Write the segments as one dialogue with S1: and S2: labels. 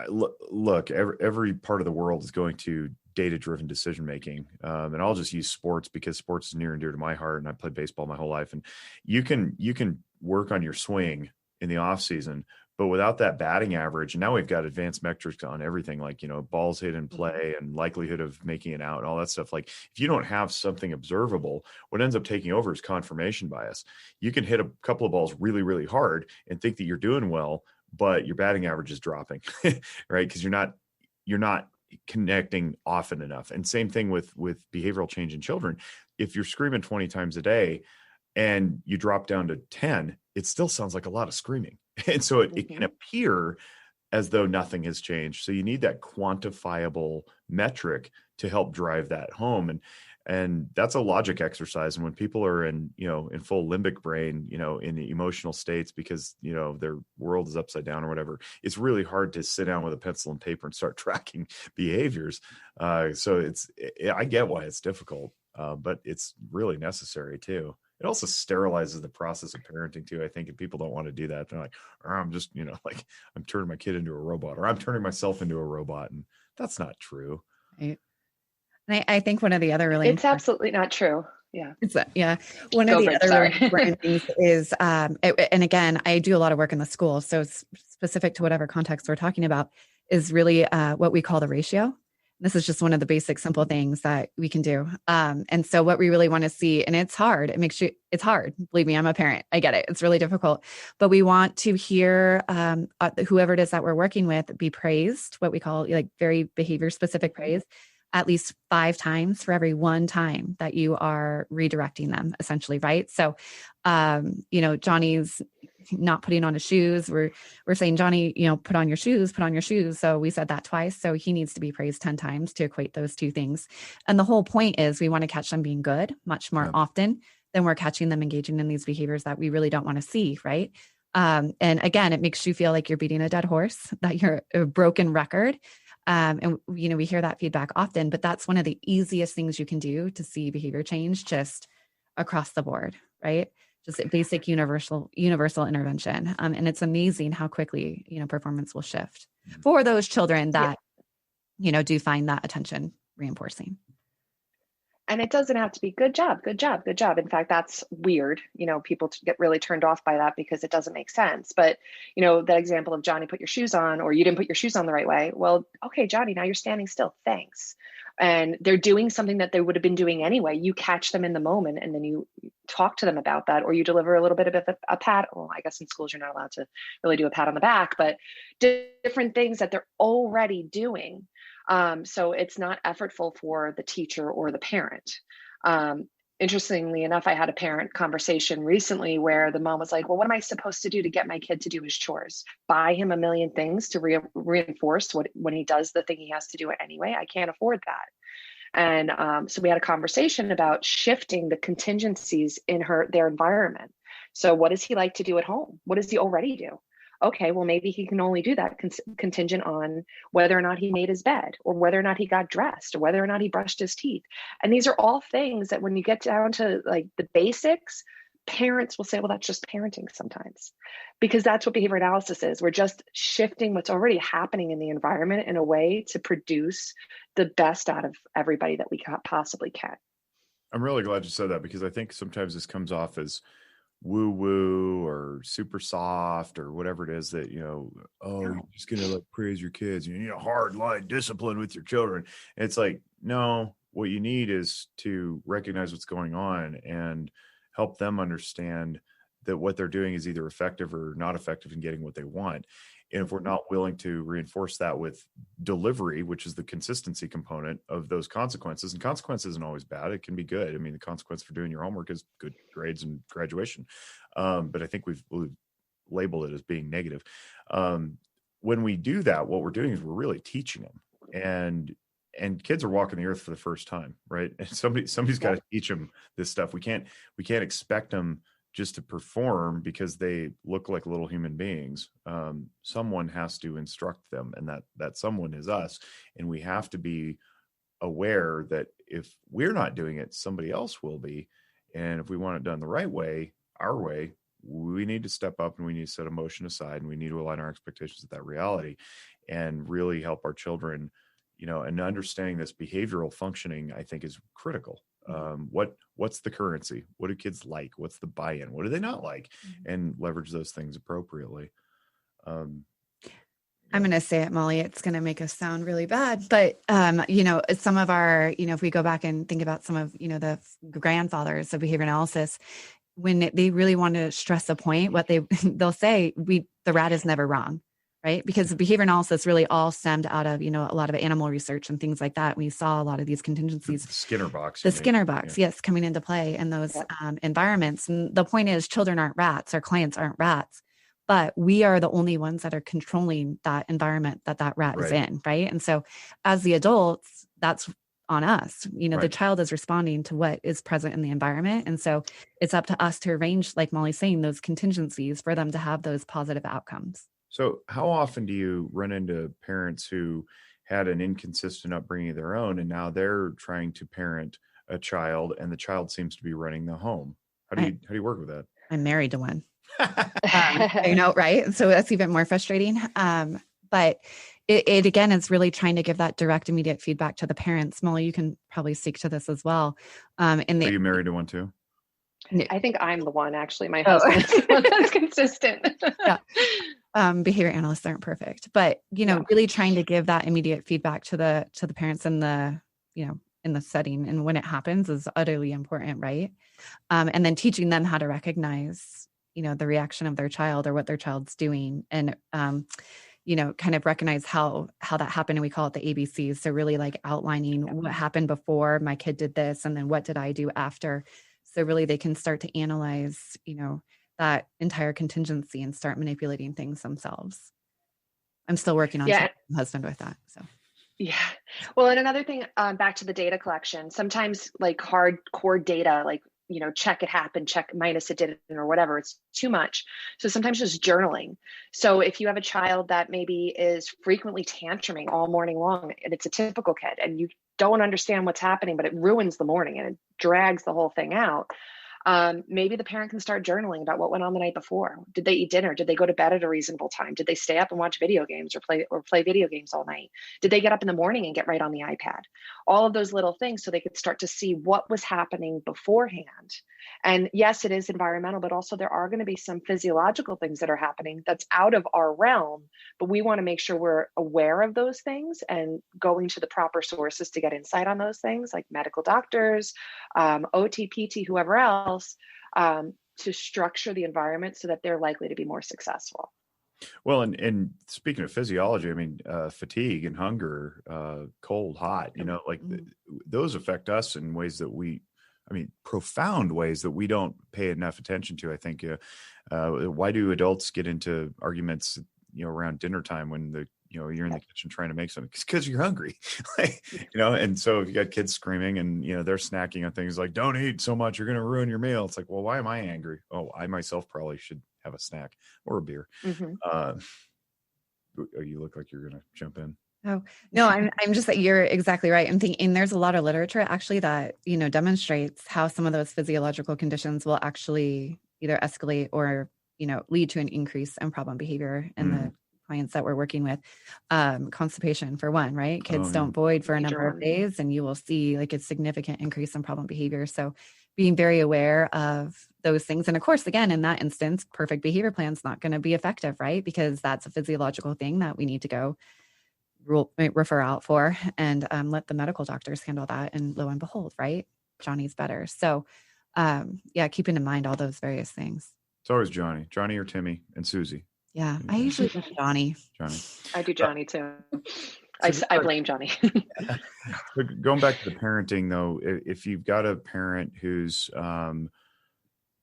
S1: look, every part of the world is going to data-driven decision making, and I'll just use sports because sports is near and dear to my heart, and I played baseball my whole life. And you can work on your swing in the off season, but without that batting average, and now we've got advanced metrics on everything, like balls hit in play and likelihood of making it out and all that stuff. Like if you don't have something observable, what ends up taking over is confirmation bias. You can hit a couple of balls really, really hard and think that you're doing well, but your batting average is dropping, right? Because you're not connecting often enough. And same thing with behavioral change in children. If you're screaming 20 times a day and you drop down to 10, it still sounds like a lot of screaming. And so it can appear as though nothing has changed. So you need that quantifiable metric to help drive that home. And that's a logic exercise. And when people are in full limbic brain, in the emotional states because, their world is upside down or whatever, it's really hard to sit down with a pencil and paper and start tracking behaviors. So I get why it's difficult, but it's really necessary too. It also sterilizes the process of parenting too, I think, and people don't want to do that. They're like, I'm just, like I'm turning my kid into a robot, or I'm turning myself into a robot. And that's not true.
S2: Right. And I think one of the other
S3: it's absolutely not true. Yeah.
S2: One of the other really important things is, and again, I do a lot of work in the school, so it's specific to whatever context we're talking about, is really what we call the ratio. This is just one of the basic, simple things that we can do. And so what we really want to see, and it's hard, it's hard. Believe me, I'm a parent. I get it. It's really difficult, but we want to hear whoever it is that we're working with be praised, what we call like very behavior specific praise, at least 5 times for every 1 time that you are redirecting them, essentially, right? So, Johnny's not putting on his shoes. We're saying, Johnny, put on your shoes. So we said that twice. So he needs to be praised 10 times to equate those 2 things. And the whole point is we want to catch them being good much more often than we're catching them engaging in these behaviors that we really don't want to see, right? And again, it makes you feel like you're beating a dead horse, that you're a broken record. And we hear that feedback often, but that's one of the easiest things you can do to see behavior change just across the board, right? Just a basic universal intervention. And it's amazing how quickly, performance will shift for those children that, do find that attention reinforcing.
S3: And it doesn't have to be good job. In fact, that's weird. People get really turned off by that because it doesn't make sense. But, that example of Johnny, put your shoes on, or you didn't put your shoes on the right way. Well, okay, Johnny, now you're standing still. Thanks. And they're doing something that they would have been doing anyway. You catch them in the moment and then you talk to them about that, or you deliver a little bit of a pat. Well, I guess in schools, you're not allowed to really do a pat on the back, but different things that they're already doing. So it's not effortful for the teacher or the parent. Interestingly enough, I had a parent conversation recently where the mom was like, well, what am I supposed to do to get my kid to do his chores? Buy him a million things to reinforce when he does the thing he has to do it anyway? I can't afford that. And so we had a conversation about shifting the contingencies in their environment. So what does he like to do at home? What does he already do? Okay, well, maybe he can only do that contingent on whether or not he made his bed, or whether or not he got dressed, or whether or not he brushed his teeth. And these are all things that when you get down to like the basics, parents will say, well, that's just parenting sometimes, because that's what behavior analysis is. We're just shifting what's already happening in the environment in a way to produce the best out of everybody that we possibly can.
S1: I'm really glad you said that, because I think sometimes this comes off as woo-woo or super soft or whatever it is that, you're just going to praise your kids. You need a hard line discipline with your children. And it's like, no, what you need is to recognize what's going on and help them understand that what they're doing is either effective or not effective in getting what they want. And if we're not willing to reinforce that with delivery, which is the consistency component of those consequences, and consequence isn't always bad, it can be good. I mean, the consequence for doing your homework is good grades and graduation. But I think we've labeled it as being negative. When we do that, what we're doing is we're really teaching them. And kids are walking the earth for the first time, right? And somebody's got to teach them this stuff. We can't expect them just to perform because they look like little human beings. Someone has to instruct them, and that someone is us. And we have to be aware that if we're not doing it, somebody else will be. And if we want it done the right way, our way, we need to step up and we need to set emotion aside, and we need to align our expectations with that reality. and really help our children, and understanding this behavioral functioning, I think, is critical. What's the currency? What do kids like? What's the buy-in? What do they not like? And leverage those things appropriately.
S2: I'm going to say it, Molly, it's going to make us sound really bad, but, some of our, if we go back and think about some of, the grandfathers of behavior analysis, when they really want to stress a point, what they'll say, the rat is never wrong, right? Because the behavior analysis really all stemmed out of, a lot of animal research and things like that. We saw a lot of these contingencies.
S1: The Skinner box.
S2: Yes, coming into play in those environments. And the point is, children aren't rats, our clients aren't rats. But we are the only ones that are controlling that environment that rat is in, right? And so as the adults, that's on us. The child is responding to what is present in the environment. And so it's up to us to arrange, like Molly's saying, those contingencies for them to have those positive outcomes.
S1: So how often do you run into parents who had an inconsistent upbringing of their own, and now they're trying to parent a child and the child seems to be running the home? How do you work with that?
S2: I'm married to one. Right. So that's even more frustrating. But it again is really trying to give that direct, immediate feedback to the parents. Molly, you can probably speak to this as well.
S1: Are you married to one too?
S3: I think I'm the one, actually. My husband is the one that's consistent.
S2: Behavior analysts aren't perfect, but really trying to give that immediate feedback to the parents in the setting, and when it happens is utterly important, right? And then teaching them how to recognize the reaction of their child or what their child's doing, and kind of recognize how that happened. And we call it the ABCs. So really like outlining what happened before my kid did this, and then what did I do after. So really they can start to analyze, that entire contingency and start manipulating things themselves. I'm still working on my husband with that. So.
S3: Yeah. Well, and another thing, back to the data collection, sometimes like hardcore data, like, check it happened, check minus it didn't, or whatever, it's too much. So sometimes just journaling. So if you have a child that maybe is frequently tantruming all morning long, and it's a typical kid, and you don't understand what's happening, but it ruins the morning and it drags the whole thing out. Maybe the parent can start journaling about what went on the night before. Did they eat dinner? Did they go to bed at a reasonable time? Did they stay up and watch video games or play video games all night? Did they get up in the morning and get right on the iPad? All of those little things, so they could start to see what was happening beforehand. And yes, it is environmental, but also there are going to be some physiological things that are happening that's out of our realm, but we want to make sure we're aware of those things and going to the proper sources to get insight on those things, like medical doctors, OT, PT, whoever else, to structure the environment so that they're likely to be more successful.
S1: Well, and speaking of physiology, I mean, fatigue and hunger, cold, hot, those affect us in ways that profound ways that we don't pay enough attention to. I think, why do adults get into arguments, around dinner time when you're in the kitchen trying to make something? Because you're hungry, and so if you got kids screaming and, they're snacking on things like, don't eat so much, you're going to ruin your meal. It's like, well, why am I angry? Oh, I myself probably should have a snack or a beer. You look like you're going to jump in.
S2: Oh, no, I'm just that you're exactly right. I'm thinking there's a lot of literature actually that, demonstrates how some of those physiological conditions will actually either escalate or, lead to an increase in problem behavior in the clients that we're working with. Constipation for one, right? Kids don't void for a number of days, and you will see like a significant increase in problem behavior. So being very aware of those things. And of course, again, in that instance, perfect behavior plan is not going to be effective, right? Because that's a physiological thing that we need to go refer out for, and let the medical doctors handle that. And lo and behold, right, Johnny's better. So keeping in mind all those various things.
S1: It's always Johnny or Timmy and Susie.
S2: Yeah, I usually do Johnny.
S3: I do Johnny too. I blame Johnny.
S1: But going back to the parenting though, if you've got a parent who's their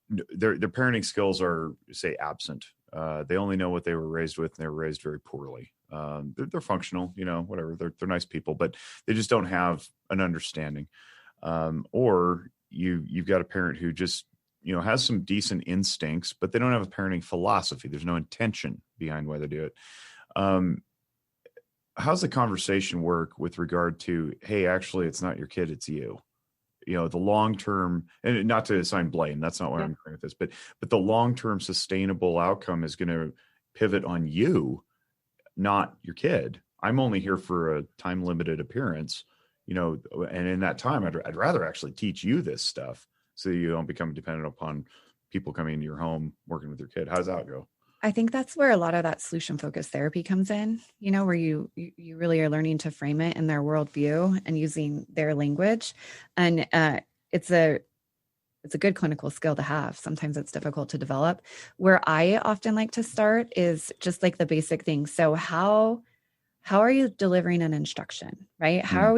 S1: parenting skills are, say, absent, they only know what they were raised with, and they were raised very poorly. They're functional, whatever. They're nice people, but they just don't have an understanding. Or you've got a parent who just has some decent instincts, but they don't have a parenting philosophy. There's no intention behind why they do it. How's the conversation work with regard to, hey, actually, it's not your kid, it's you? The long-term, and not to assign blame, that's not what I'm agreeing with this, but the long-term sustainable outcome is going to pivot on you. not your kid. I'm only here for a time limited appearance, and in that time, I'd rather actually teach you this stuff so you don't become dependent upon people coming into your home, working with your kid. How does that go?
S2: I think that's where a lot of that solution focused therapy comes in, where you really are learning to frame it in their worldview and using their language. And it's a good clinical skill to have. Sometimes it's difficult to develop. Where I often like to start is just like the basic things. So how are you delivering an instruction, right? How are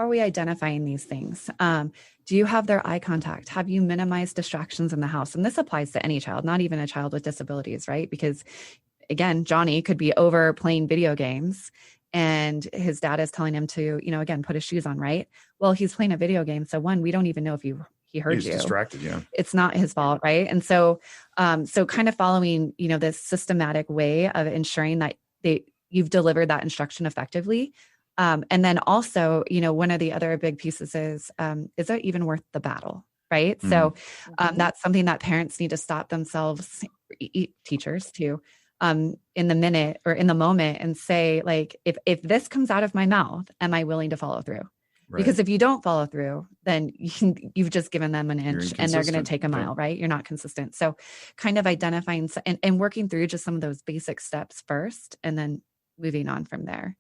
S2: we identifying these things? Do you have their eye contact? Have you minimized distractions in the house? And this applies to any child, not even a child with disabilities, right? Because again, Johnny could be over playing video games and his dad is telling him to, again, put his shoes on, right? Well, he's playing a video game. So one, we don't even know if he heard you.
S1: Distracted, yeah.
S2: It's not his fault, right? And so kind of following, this systematic way of ensuring that you've delivered that instruction effectively. And then also, one of the other big pieces is it even worth the battle, right? Mm-hmm. So that's something that parents need to stop themselves, teachers too, in the minute or in the moment and say, like, if this comes out of my mouth, am I willing to follow through? Right. Because if you don't follow through, then you've just given them an inch and they're going to take a mile, right? You're not consistent. So kind of identifying and working through just some of those basic steps first and then moving on from there.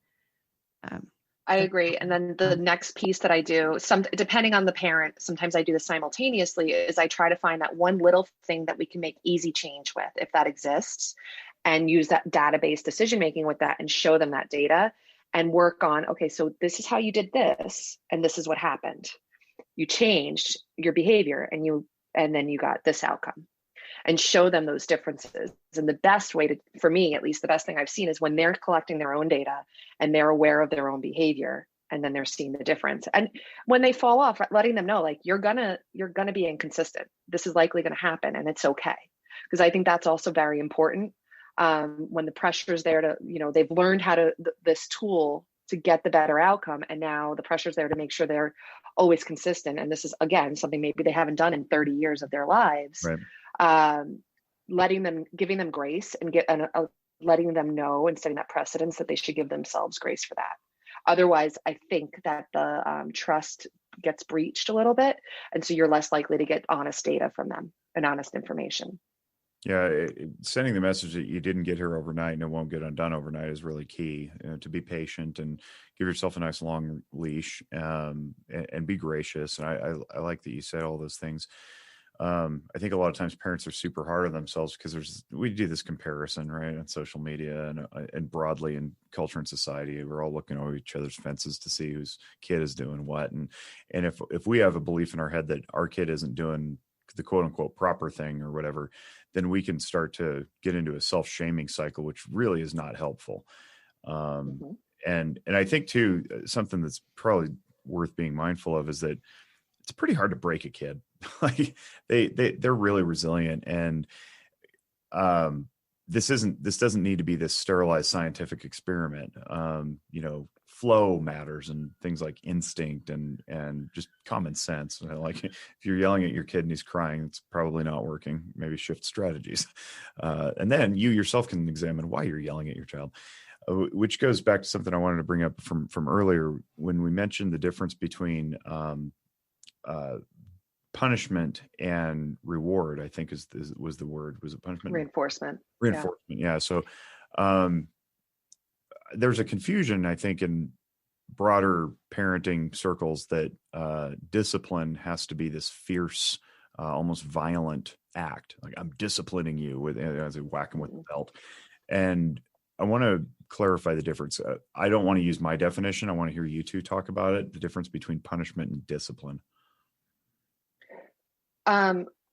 S3: I agree. And then the next piece that I do, depending on the parent, sometimes I do this simultaneously, is I try to find that one little thing that we can make easy change with, if that exists, and use that database decision-making with that and show them that data and work on, okay, so this is how you did this, and this is what happened. You changed your behavior and then you got this outcome. And show them those differences. And the best way for me, at least the best thing I've seen is when they're collecting their own data and they're aware of their own behavior and then they're seeing the difference. And when they fall off, letting them know, like, you're gonna be inconsistent. This is likely gonna happen and it's okay. Because I think that's also very important. When the pressure's there to, they've learned how to, this tool to get the better outcome. And now the pressure's there to make sure they're always consistent. And this is, again, something maybe they haven't done in 30 years of their lives.
S1: Right.
S3: Giving them grace and letting them know and setting that precedence that they should give themselves grace for that. Otherwise, I think that the trust gets breached a little bit. And so you're less likely to get honest data from them and honest information.
S1: Yeah, sending the message that you didn't get here overnight and it won't get undone overnight is really key. To be patient and give yourself a nice long leash and be gracious. And I like that you said all those things. I think a lot of times parents are super hard on themselves because we do this comparison, right, on social media and broadly in culture and society. We're all looking over each other's fences to see whose kid is doing what. And if we have a belief in our head that our kid isn't doing the quote unquote proper thing or whatever, then we can start to get into a self-shaming cycle, which really is not helpful. And I think too, something that's probably worth being mindful of is that it's pretty hard to break a kid. Like they're really resilient, and this doesn't need to be this sterilized scientific experiment. Flow matters and things like instinct and just common sense. Like if you're yelling at your kid and he's crying, it's probably not working. Maybe shift strategies. And then you yourself can examine why you're yelling at your child, which goes back to something I wanted to bring up from earlier when we mentioned the difference between punishment and reward. I think was the word. Was it punishment?
S3: Reinforcement.
S1: Yeah. So there's a confusion, I think, in broader parenting circles that discipline has to be this fierce, almost violent act. Like, I'm disciplining you as I whack him with the belt. And I want to clarify the difference. I don't want to use my definition. I want to hear you two talk about it, the difference between punishment and discipline.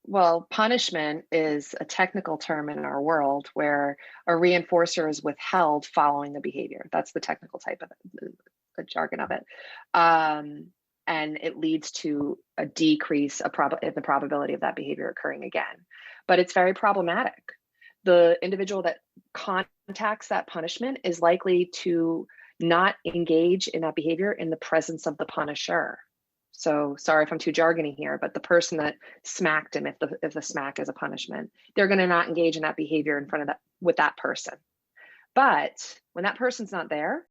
S3: Well, punishment is a technical term in our world where a reinforcer is withheld following the behavior. That's the technical type of it, the jargon of it. And it leads to a decrease in the probability of that behavior occurring again. But it's very problematic. The individual that contacts that punishment is likely to not engage in that behavior in the presence of the punisher. So sorry if I'm too jargony here, but the person that smacked him, if the smack is a punishment, they're going to not engage in that behavior in front of with that person. But when that person's not there,